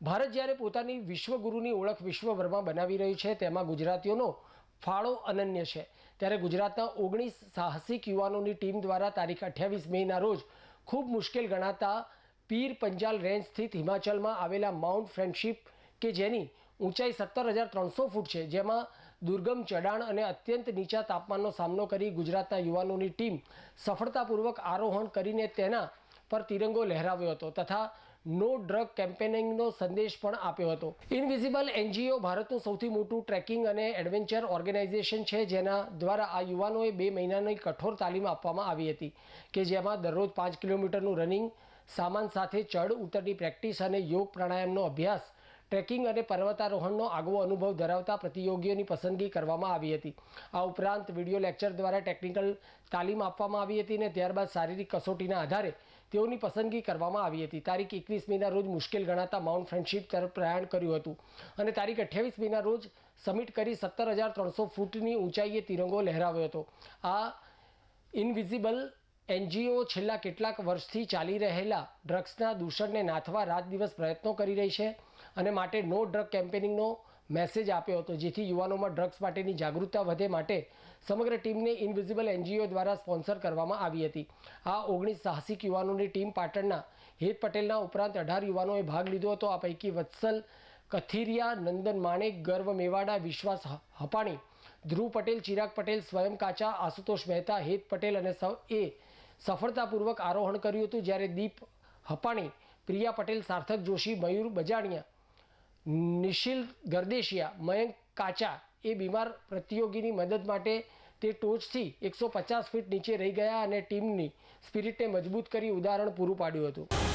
ભારત જ્યારે પોતાની વિશ્વગુરુની ઓળખ વિશ્વભરમાં બનાવી રહ્યું છે તેમાં ગુજરાતીઓનો ફાળો અનન્ય છે। ત્યારે ગુજરાતના 19 સાહસિક યુવાનોની ટીમ દ્વારા તારીખ 28 મેના રોજ ખૂબ મુશ્કેલ ગણાતા પીર પંજાલ રેન્જ સ્થિત હિમાચલમાં આવેલા માઉન્ટ ફ્રેન્ડશિપ કે જેની ઊંચાઈ 17,300 ફૂટ છે, જેમાં દુર્ગમ ચઢાણ અને અત્યંત નીચા તાપમાનનો સામનો કરી ગુજરાતના યુવાનોની ટીમ સફળતાપૂર્વક આરોહણ કરીને તેના પર તિરંગો લહેરાવ્યો હતો તથા નો ડ્રગ કેમ્પેનિંગનો સંદેશ પણ આપ્યો હતો। ઇનવિઝિબલ એનજીઓ ભારતનું સૌથી મોટું ટ્રેકિંગ અને એડવેન્ચર ઓર્ગેનાઇઝેશન છે, જેના દ્વારા આ યુવાનોએ 2 મહિનાની કઠોર તાલીમ આપવામાં આવી હતી કે જેમાં દરરોજ 5 કિલોમીટરનું રનિંગ, સામાન સાથે ચઢ ઉતરની પ્રેક્ટિસ અને યોગ પ્રાણાયામનો અભ્યાસ, ટ્રેકિંગ અને પર્વતારોહણનો આગવો અનુભવ ધરાવતા પ્રતિયોગીઓની પસંદગી કરવામાં આવી હતી। આ ઉપરાંત વિડીયો લેક્ચર દ્વારા ટેકનિકલ તાલીમ આપવામાં આવી હતી અને ત્યારબાદ શારીરિક કસોટીના આધારે તેઓની પસંદગી કરવામાં આવી હતી। તારીખ 21 મેના રોજ મુશ્કેલ ગણાતા માઉન્ટ ફ્રેન્ડશિપ તરફ પ્રયાણ કર્યું હતું અને તારીખ 28 મેના રોજ સમિટ કરી 17,300 ફૂટની ઊંચાઈએ તિરંગો લહેરાવ્યો હતો। આ ઇનવિઝિબલ એનજીઓ છેલ્લા કેટલાક વર્ષથી ચાલી રહેલા ડ્રગ્સના દૂષણને નાથવા રાત દિવસ પ્રયત્નો કરી રહી છે અને માટે નો ડ્રગ કેમ્પેનિંગનો મેસેજ આપ્યો હતો, જેથી યુવાનોમાં ડ્રગ્સ માટેની જાગૃતતા વધે માટે સમગ્ર ટીમને ઇનવિઝિબલ એનજીઓ દ્વારા સ્પોન્સર કરવામાં આવી હતી। આ 19 સાહસિક યુવાનોની ટીમ પાટણના હેત પટેલના ઉપરાંત 18 યુવાનોએ ભાગ લીધો હતો। આ પૈકી વત્સલ કથિરિયા, નંદન માણેક, ગર્વ મેવાડા, વિશ્વાસ હપાણી, ધ્રુવ પટેલ, ચિરાગ પટેલ, સ્વયં કાચા, આશુતોષ મહેતા, હેત પટેલ અને સફળતાપૂર્વક આરોહણ કર્યું હતું, જ્યારે દીપ હપાણી, પ્રિયા પટેલ, સાર્થક જોશી, મયુર બજાણિયા, નિશિલ ગરદેશિયા, મયંક કાચા એ બીમાર પ્રતિયોગીની મદદ માટે તે ટોચથી 150 ફીટ નીચે રહી ગયા અને ટીમની સ્પિરિટને મજબૂત કરી ઉદાહરણ પૂરું પાડ્યું હતું।